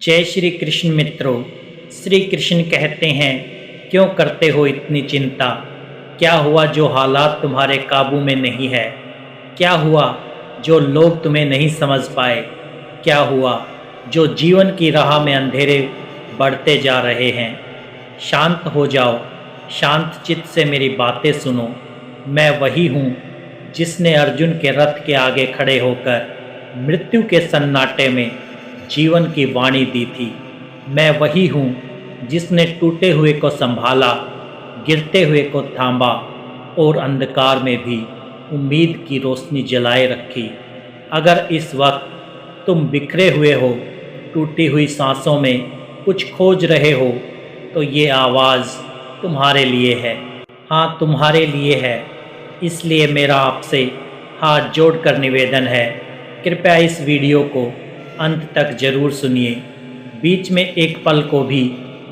जय श्री कृष्ण मित्रों। श्री कृष्ण कहते हैं, क्यों करते हो इतनी चिंता। क्या हुआ जो हालात तुम्हारे काबू में नहीं है। क्या हुआ जो लोग तुम्हें नहीं समझ पाए। क्या हुआ जो जीवन की राह में अंधेरे बढ़ते जा रहे हैं। शांत हो जाओ, शांत चित्त से मेरी बातें सुनो। मैं वही हूँ जिसने अर्जुन के रथ के आगे खड़े होकर मृत्यु के सन्नाटे में जीवन की वाणी दी थी। मैं वही हूँ जिसने टूटे हुए को संभाला, गिरते हुए को थामा और अंधकार में भी उम्मीद की रोशनी जलाए रखी। अगर इस वक्त तुम बिखरे हुए हो, टूटी हुई सांसों में कुछ खोज रहे हो, तो ये आवाज़ तुम्हारे लिए है। हाँ, तुम्हारे लिए है। इसलिए मेरा आपसे हाथ जोड़कर निवेदन है, कृपया इस वीडियो को अंत तक ज़रूर सुनिए। बीच में एक पल को भी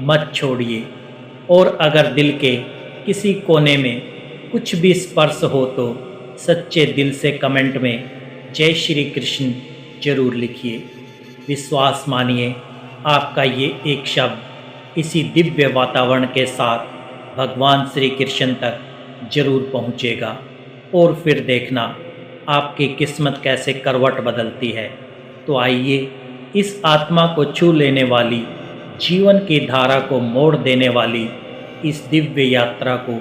मत छोड़िए। और अगर दिल के किसी कोने में कुछ भी स्पर्श हो तो सच्चे दिल से कमेंट में जय श्री कृष्ण जरूर लिखिए। विश्वास मानिए, आपका ये एक शब्द इसी दिव्य वातावरण के साथ भगवान श्री कृष्ण तक जरूर पहुँचेगा। और फिर देखना आपकी किस्मत कैसे करवट बदलती है। तो आइए इस आत्मा को छू लेने वाली, जीवन की धारा को मोड़ देने वाली इस दिव्य यात्रा को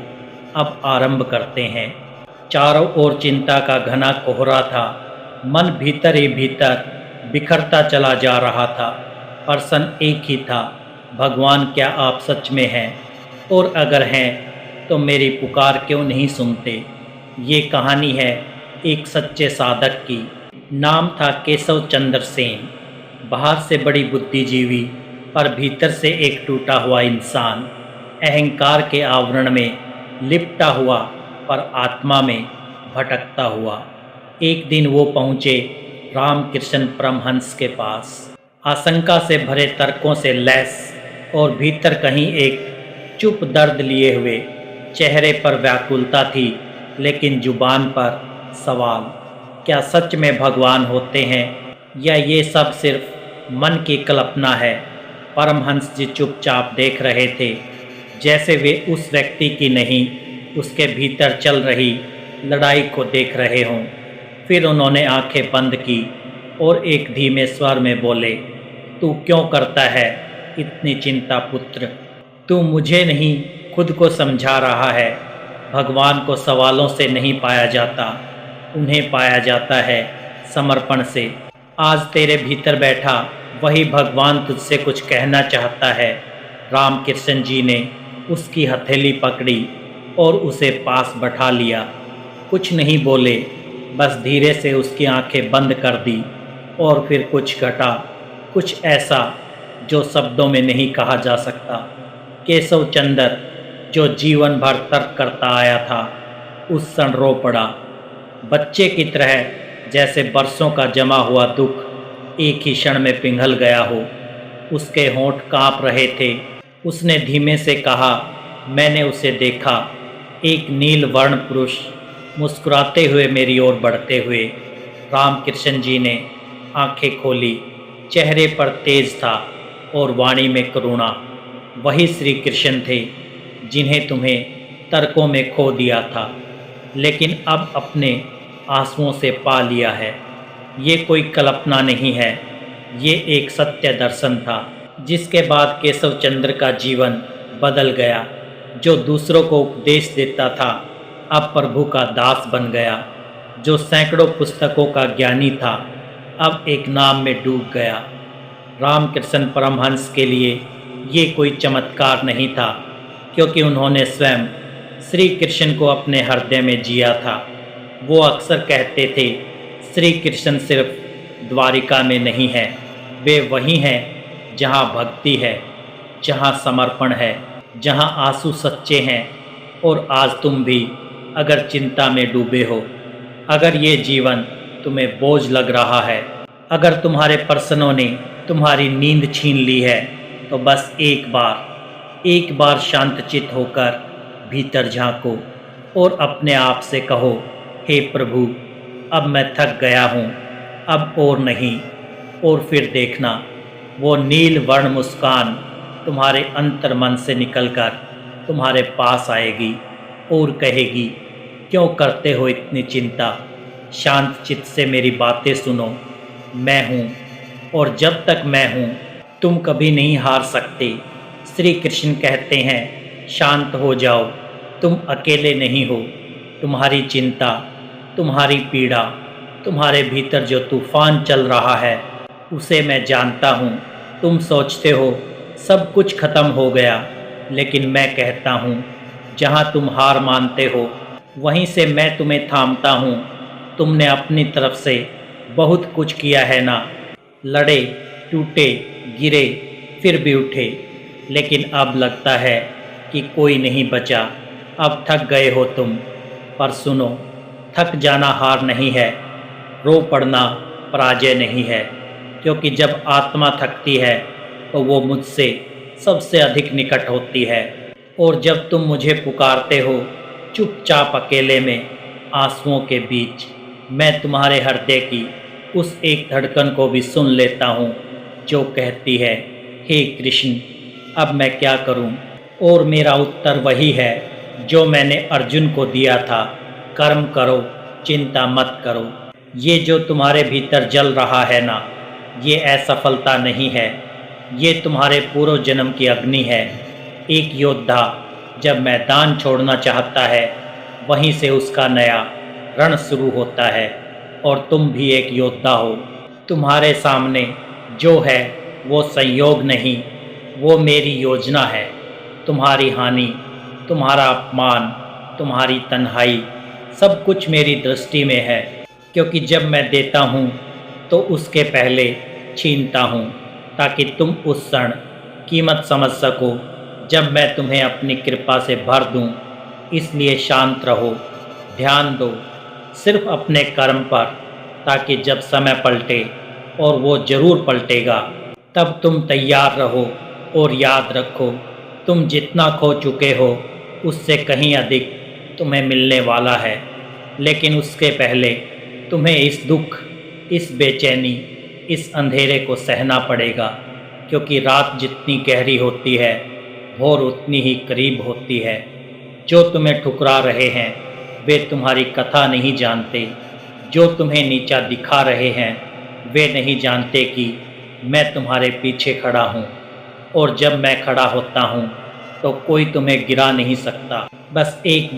अब आरंभ करते हैं। चारों ओर चिंता का घना कोहरा था। मन भीतर ही भीतर बिखरता चला जा रहा था। प्रश्न एक ही था, भगवान क्या आप सच में हैं? और अगर हैं तो मेरी पुकार क्यों नहीं सुनते। ये कहानी है एक सच्चे साधक की। नाम था केशव चंद्र सेन। बाहर से बड़ी बुद्धिजीवी, पर भीतर से एक टूटा हुआ इंसान। अहंकार के आवरण में लिपटा हुआ, पर आत्मा में भटकता हुआ। एक दिन वो पहुँचे रामकृष्ण परमहंस के पास, आशंका से भरे तर्कों से लैस, और भीतर कहीं एक चुप दर्द लिए हुए। चेहरे पर व्याकुलता थी, लेकिन जुबान पर सवाल, क्या सच में भगवान होते हैं या ये सब सिर्फ मन की कल्पना है। परमहंस जी चुपचाप देख रहे थे, जैसे वे उस व्यक्ति की नहीं, उसके भीतर चल रही लड़ाई को देख रहे हों। फिर उन्होंने आंखें बंद की और एक धीमे स्वर में बोले, तू क्यों करता है इतनी चिंता पुत्र। तू मुझे नहीं, खुद को समझा रहा है। भगवान को सवालों से नहीं पाया जाता, उन्हें पाया जाता है समर्पण से। आज तेरे भीतर बैठा वही भगवान तुझसे कुछ कहना चाहता है। रामकृष्ण जी ने उसकी हथेली पकड़ी और उसे पास बैठा लिया। कुछ नहीं बोले, बस धीरे से उसकी आंखें बंद कर दी। और फिर कुछ घटा, कुछ ऐसा जो शब्दों में नहीं कहा जा सकता। केशव चंद्र, जो जीवन भर तर्क करता आया था, उस क्षण रो पड़ा। बच्चे की तरह, जैसे बरसों का जमा हुआ दुख एक ही क्षण में पिघल गया हो। उसके होंठ कांप रहे थे। उसने धीमे से कहा, मैंने उसे देखा, एक नील वर्ण पुरुष, मुस्कुराते हुए मेरी ओर बढ़ते हुए। रामकृष्ण जी ने आंखें खोली। चेहरे पर तेज था और वाणी में करुणा। वही श्री कृष्ण थे जिन्हें तुम्हें तर्कों में खो दिया था, लेकिन अब अपने आंसुओं से पा लिया है। ये कोई कल्पना नहीं है, ये एक सत्य दर्शन था। जिसके बाद केशव चंद्र का जीवन बदल गया। जो दूसरों को उपदेश देता था, अब प्रभु का दास बन गया। जो सैकड़ों पुस्तकों का ज्ञानी था, अब एक नाम में डूब गया। रामकृष्ण परमहंस के लिए ये कोई चमत्कार नहीं था, क्योंकि उन्होंने स्वयं श्री कृष्ण को अपने हृदय में जिया था। वो अक्सर कहते थे, श्री कृष्ण सिर्फ द्वारिका में नहीं है, वे वहीं हैं जहाँ भक्ति है, जहाँ समर्पण है, जहाँ आंसू सच्चे हैं। और आज तुम भी अगर चिंता में डूबे हो, अगर ये जीवन तुम्हें बोझ लग रहा है, अगर तुम्हारे प्रश्नों ने तुम्हारी नींद छीन ली है, तो बस एक बार शांतचित्त होकर भीतर झांको और अपने आप से कहो, हे प्रभु, अब मैं थक गया हूँ, अब और नहीं। और फिर देखना, वो नील वर्ण मुस्कान तुम्हारे अंतर मन से निकलकर तुम्हारे पास आएगी और कहेगी, क्यों करते हो इतनी चिंता, शांत चित्त से मेरी बातें सुनो। मैं हूँ, और जब तक मैं हूँ तुम कभी नहीं हार सकते। श्री कृष्ण कहते हैं, शांत हो जाओ, तुम अकेले नहीं हो। तुम्हारी चिंता, तुम्हारी पीड़ा, तुम्हारे भीतर जो तूफान चल रहा है उसे मैं जानता हूँ। तुम सोचते हो सब कुछ खत्म हो गया, लेकिन मैं कहता हूँ जहाँ तुम हार मानते हो वहीं से मैं तुम्हें थामता हूँ। तुमने अपनी तरफ से बहुत कुछ किया है ना, लड़े, टूटे, गिरे, फिर भी उठे, लेकिन अब लगता है कि कोई नहीं बचा। अब थक गए हो तुम। पर सुनो, थक जाना हार नहीं है, रो पड़ना पराजय नहीं है, क्योंकि जब आत्मा थकती है तो वो मुझसे सबसे अधिक निकट होती है। और जब तुम मुझे पुकारते हो चुपचाप अकेले में आंसुओं के बीच, मैं तुम्हारे हृदय की उस एक धड़कन को भी सुन लेता हूँ जो कहती है, हे कृष्ण, अब मैं क्या करूँ। और मेरा उत्तर वही है जो मैंने अर्जुन को दिया था, कर्म करो, चिंता मत करो। ये जो तुम्हारे भीतर जल रहा है ना, ये असफलता नहीं है, ये तुम्हारे पूर्व जन्म की अग्नि है। एक योद्धा जब मैदान छोड़ना चाहता है वहीं से उसका नया रण शुरू होता है, और तुम भी एक योद्धा हो। तुम्हारे सामने जो है वो संयोग नहीं, वो मेरी योजना है। तुम्हारी हानि, तुम्हारा अपमान, तुम्हारी तन्हाई, सब कुछ मेरी दृष्टि में है, क्योंकि जब मैं देता हूँ तो उसके पहले छीनता हूँ, ताकि तुम उस क्षण कीमत समझ सको जब मैं तुम्हें अपनी कृपा से भर दूँ। इसलिए शांत रहो, ध्यान दो सिर्फ अपने कर्म पर, ताकि जब समय पलटे, और वो ज़रूर पलटेगा, तब तुम तैयार रहो। और याद रखो, तुम जितना खो चुके हो उससे कहीं अधिक तुम्हें मिलने वाला है। लेकिन उसके पहले तुम्हें इस दुख, इस बेचैनी, इस अंधेरे को सहना पड़ेगा, क्योंकि रात जितनी गहरी होती है भोर उतनी ही करीब होती है। जो तुम्हें ठुकरा रहे हैं वे तुम्हारी कथा नहीं जानते, जो तुम्हें नीचा दिखा रहे हैं वे नहीं जानते कि मैं तुम्हारे पीछे खड़ा हूँ। और जब मैं खड़ा होता हूँ तो कोई तुम्हें गिरा नहीं सकता। बस एक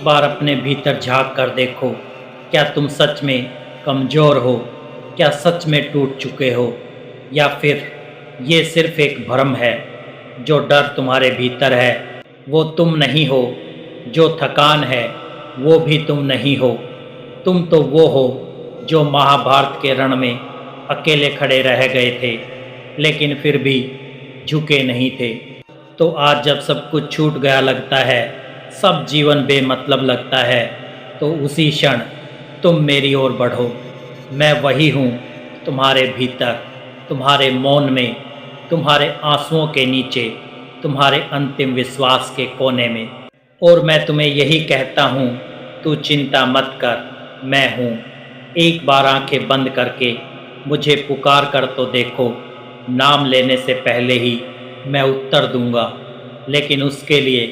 बार अपने भीतर झांक कर देखो, क्या तुम सच में कमज़ोर हो, क्या सच में टूट चुके हो, या फिर ये सिर्फ एक भ्रम है। जो डर तुम्हारे भीतर है वो तुम नहीं हो, जो थकान है वो भी तुम नहीं हो। तुम तो वो हो जो महाभारत के रण में अकेले खड़े रह गए थे, लेकिन फिर भी झुके नहीं थे। तो आज जब सब कुछ छूट गया लगता है, सब जीवन बेमतलब लगता है, तो उसी क्षण तुम मेरी ओर बढ़ो। मैं वही हूँ तुम्हारे भीतर, तुम्हारे मौन में, तुम्हारे आंसुओं के नीचे, तुम्हारे अंतिम विश्वास के कोने में। और मैं तुम्हें यही कहता हूँ, तू चिंता मत कर, मैं हूँ। एक बार आंखें बंद करके मुझे पुकार कर तो देखो। नाम लेने से पहले ही मैं उत्तर दूंगा, लेकिन उसके लिए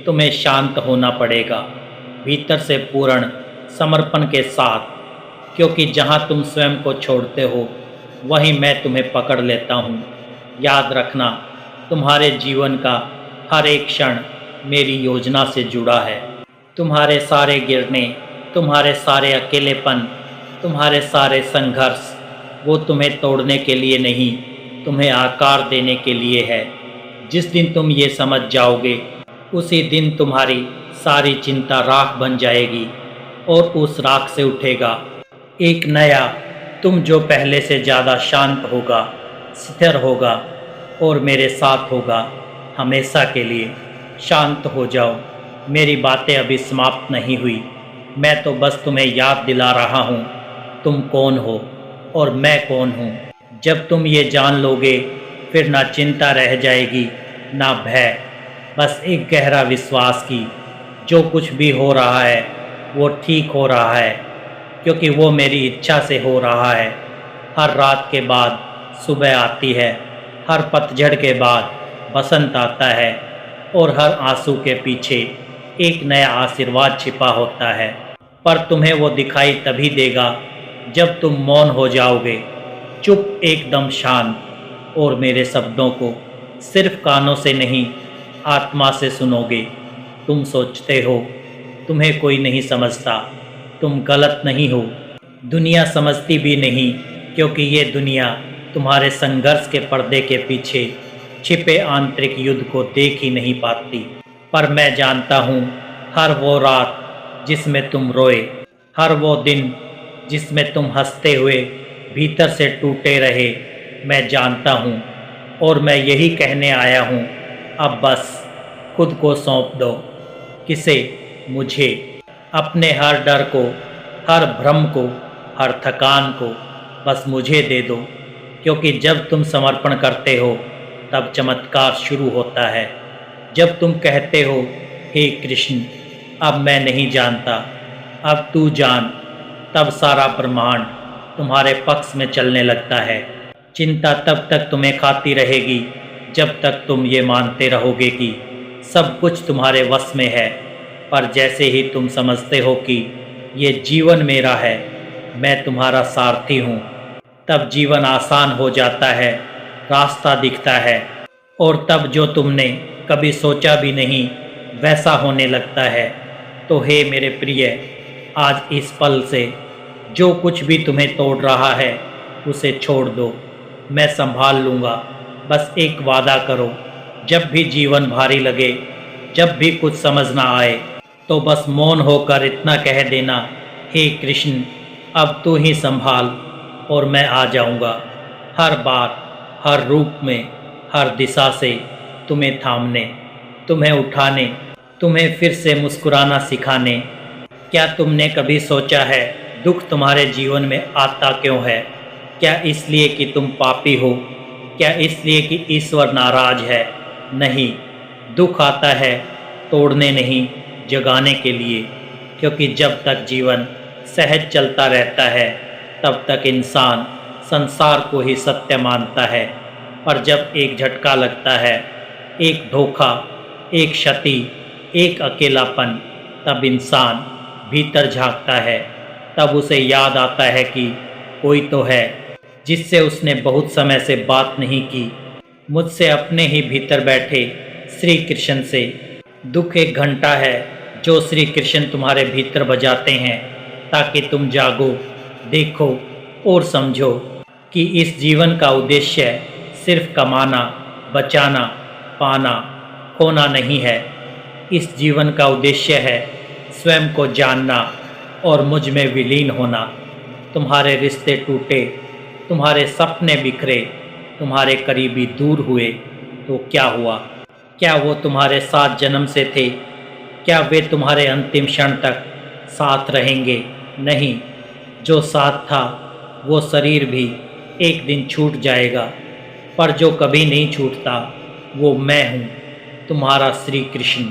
तुम्हें शांत होना पड़ेगा, भीतर से पूर्ण समर्पण के साथ, क्योंकि जहाँ तुम स्वयं को छोड़ते हो वहीं मैं तुम्हें पकड़ लेता हूँ। याद रखना, तुम्हारे जीवन का हर एक क्षण मेरी योजना से जुड़ा है। तुम्हारे सारे गिरने, तुम्हारे सारे अकेलेपन, तुम्हारे सारे संघर्ष, वो तुम्हें तोड़ने के लिए नहीं, तुम्हें आकार देने के लिए है। जिस दिन तुम ये समझ जाओगे उसी दिन तुम्हारी सारी चिंता राख बन जाएगी, और उस राख से उठेगा एक नया तुम, जो पहले से ज़्यादा शांत होगा, स्थिर होगा और मेरे साथ होगा हमेशा के लिए। शांत हो जाओ, मेरी बातें अभी समाप्त नहीं हुई। मैं तो बस तुम्हें याद दिला रहा हूँ तुम कौन हो और मैं कौन हूँ। जब तुम ये जान लोगे फिर ना चिंता रह जाएगी, ना भय, बस एक गहरा विश्वास की जो कुछ भी हो रहा है वो ठीक हो रहा है, क्योंकि वो मेरी इच्छा से हो रहा है। हर रात के बाद सुबह आती है, हर पतझड़ के बाद बसंत आता है और हर आंसू के पीछे एक नया आशीर्वाद छिपा होता है। पर तुम्हें वो दिखाई तभी देगा जब तुम मौन हो जाओगे, चुप, एकदम शांत, और मेरे शब्दों को सिर्फ कानों से नहीं, आत्मा से सुनोगे। तुम सोचते हो तुम्हें कोई नहीं समझता, तुम गलत नहीं हो। दुनिया समझती भी नहीं, क्योंकि ये दुनिया तुम्हारे संघर्ष के पर्दे के पीछे छिपे आंतरिक युद्ध को देख ही नहीं पाती। पर मैं जानता हूँ, हर वो रात जिसमें तुम रोए, हर वो दिन जिसमें तुम हंसते हुए भीतर से टूटे रहे, मैं जानता हूँ। और मैं यही कहने आया हूँ, अब बस खुद को सौंप दो। किसे? मुझे। अपने हर डर को, हर भ्रम को, हर थकान को बस मुझे दे दो, क्योंकि जब तुम समर्पण करते हो तब चमत्कार शुरू होता है। जब तुम कहते हो, हे कृष्ण, अब मैं नहीं जानता, अब तू जान, तब सारा ब्रह्मांड तुम्हारे पक्ष में चलने लगता है। चिंता तब तक तुम्हें खाती रहेगी जब तक तुम ये मानते रहोगे कि सब कुछ तुम्हारे वश में है। पर जैसे ही तुम समझते हो कि ये जीवन मेरा है, मैं तुम्हारा सारथी हूँ, तब जीवन आसान हो जाता है, रास्ता दिखता है, और तब जो तुमने कभी सोचा भी नहीं वैसा होने लगता है। तो हे मेरे प्रिय, आज इस पल से जो कुछ भी तुम्हें तोड़ रहा है उसे छोड़ दो, मैं संभाल लूँगा। बस एक वादा करो, जब भी जीवन भारी लगे, जब भी कुछ समझ ना आए, तो बस मौन होकर इतना कह देना, हे कृष्ण, अब तू ही संभाल, और मैं आ जाऊँगा हर बार, हर रूप में, हर दिशा से तुम्हें थामने, तुम्हें उठाने, तुम्हें फिर से मुस्कुराना सिखाने। क्या तुमने कभी सोचा है दुख तुम्हारे जीवन में आता क्यों है? क्या इसलिए कि तुम पापी हो? क्या इसलिए कि ईश्वर नाराज है? नहीं, दुख आता है तोड़ने नहीं, जगाने के लिए। क्योंकि जब तक जीवन सहज चलता रहता है तब तक इंसान संसार को ही सत्य मानता है। पर जब एक झटका लगता है, एक धोखा, एक क्षति, एक अकेलापन, तब इंसान भीतर झांकता है। तब उसे याद आता है कि कोई तो है जिससे उसने बहुत समय से बात नहीं की, मुझसे अपने ही भीतर बैठे श्री कृष्ण से। दुख एक घंटा है जो श्री कृष्ण तुम्हारे भीतर बजाते हैं, ताकि तुम जागो, देखो और समझो कि इस जीवन का उद्देश्य सिर्फ कमाना, बचाना, पाना, खोना नहीं है। इस जीवन का उद्देश्य है स्वयं को जानना और मुझ में विलीन होना। तुम्हारे रिश्ते टूटे, तुम्हारे सपने बिखरे, तुम्हारे करीबी दूर हुए, तो क्या हुआ? क्या वो तुम्हारे साथ जन्म से थे? क्या वे तुम्हारे अंतिम क्षण तक साथ रहेंगे? नहीं, जो साथ था वो शरीर भी एक दिन छूट जाएगा, पर जो कभी नहीं छूटता वो मैं हूँ, तुम्हारा श्री कृष्ण,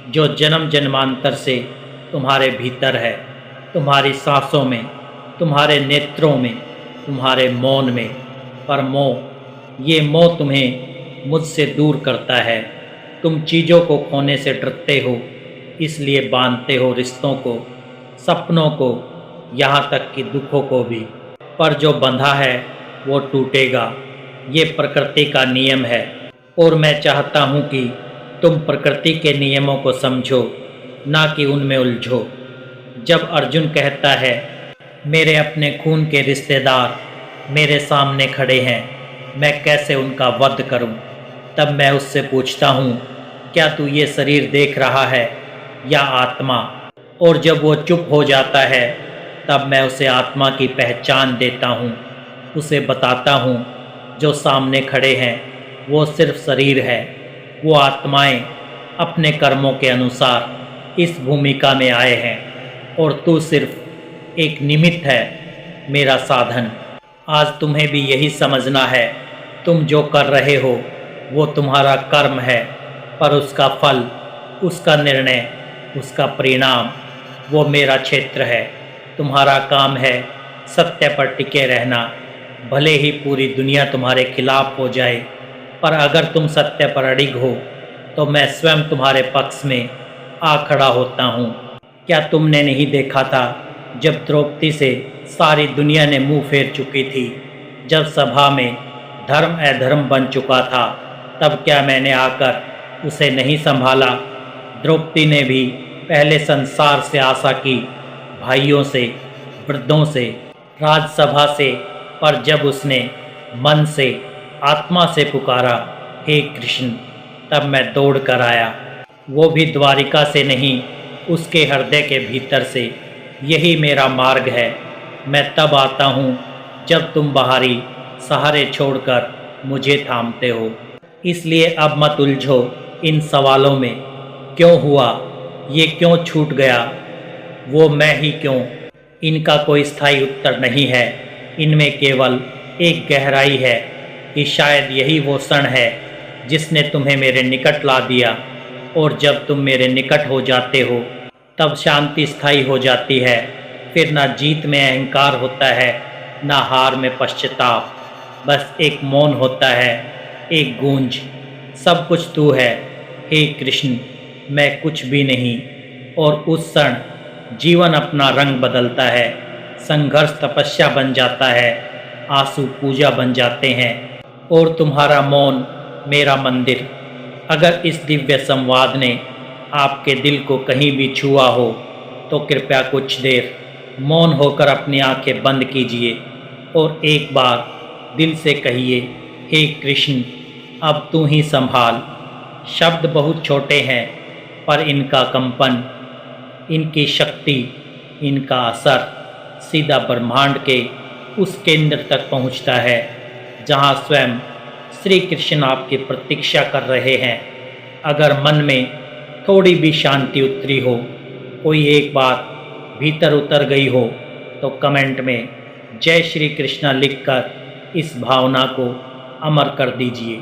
जो जन्म जन्मांतर से तुम्हारे भीतर है, तुम्हारी सांसों में, तुम्हारे नेत्रों में, तुम्हारे मौन में। पर मोह, ये मोह तुम्हें मुझसे दूर करता है। तुम चीज़ों को खोने से डरते हो, इसलिए बांधते हो रिश्तों को, सपनों को, यहाँ तक कि दुखों को भी। पर जो बंधा है वो टूटेगा, ये प्रकृति का नियम है। और मैं चाहता हूँ कि तुम प्रकृति के नियमों को समझो, ना कि उनमें उलझो। जब अर्जुन कहता है, मेरे अपने खून के रिश्तेदार मेरे सामने खड़े हैं, मैं कैसे उनका वध करूं? तब मैं उससे पूछता हूं, क्या तू ये शरीर देख रहा है या आत्मा? और जब वो चुप हो जाता है तब मैं उसे आत्मा की पहचान देता हूं, उसे बताता हूं जो सामने खड़े हैं वो सिर्फ शरीर है। वो आत्माएं अपने कर्मों के अनुसार इस भूमिका में आए हैं, और तू सिर्फ एक निमित्त है, मेरा साधन। आज तुम्हें भी यही समझना है, तुम जो कर रहे हो वो तुम्हारा कर्म है, पर उसका फल, उसका निर्णय, उसका परिणाम वो मेरा क्षेत्र है। तुम्हारा काम है सत्य पर टिके रहना, भले ही पूरी दुनिया तुम्हारे खिलाफ हो जाए, पर अगर तुम सत्य पर अड़िग हो तो मैं स्वयं तुम्हारे पक्ष में आ खड़ा होता हूँ। क्या तुमने नहीं देखा था जब द्रौपदी से सारी दुनिया ने मुंह फेर चुकी थी, जब सभा में धर्म अधर्म बन चुका था, तब क्या मैंने आकर उसे नहीं संभाला? द्रौपदी ने भी पहले संसार से आशा की, भाइयों से, वृद्धों से, राजसभा से, पर जब उसने मन से, आत्मा से पुकारा, हे कृष्ण, तब मैं दौड़ कर आया। वो भी द्वारिका से नहीं, उसके हृदय के भीतर से। यही मेरा मार्ग है। मैं तब आता हूँ जब तुम बाहरी सहारे छोड़कर मुझे थामते हो। इसलिए अब मत उलझो इन सवालों में, क्यों हुआ, ये क्यों छूट गया, वो मैं ही क्यों। इनका कोई स्थायी उत्तर नहीं है। इनमें केवल एक गहराई है कि शायद यही वो क्षण है जिसने तुम्हें मेरे निकट ला दिया, और जब तुम मेरे निकट हो जाते हो तब शांति स्थायी हो जाती है। फिर ना जीत में अहंकार होता है, ना हार में पश्चाताप। बस एक मौन होता है, एक गूंज, सब कुछ तू है, हे कृष्ण, मैं कुछ भी नहीं। और उस क्षण जीवन अपना रंग बदलता है। संघर्ष तपस्या बन जाता है, आंसू पूजा बन जाते हैं, और तुम्हारा मौन मेरा मंदिर। अगर इस दिव्य संवाद ने आपके दिल को कहीं भी छुआ हो तो कृपया कुछ देर मौन होकर अपनी आंखें बंद कीजिए और एक बार दिल से कहिए, हे कृष्ण, अब तू ही संभाल। शब्द बहुत छोटे हैं, पर इनका कंपन, इनकी शक्ति, इनका असर सीधा ब्रह्मांड के उस केंद्र तक पहुंचता है जहां स्वयं श्री कृष्ण आपकी प्रतीक्षा कर रहे हैं। अगर मन में थोड़ी भी शांति उतरी हो, कोई एक बात भीतर उतर गई हो, तो कमेंट में जय श्री कृष्णा लिखकर इस भावना को अमर कर दीजिए।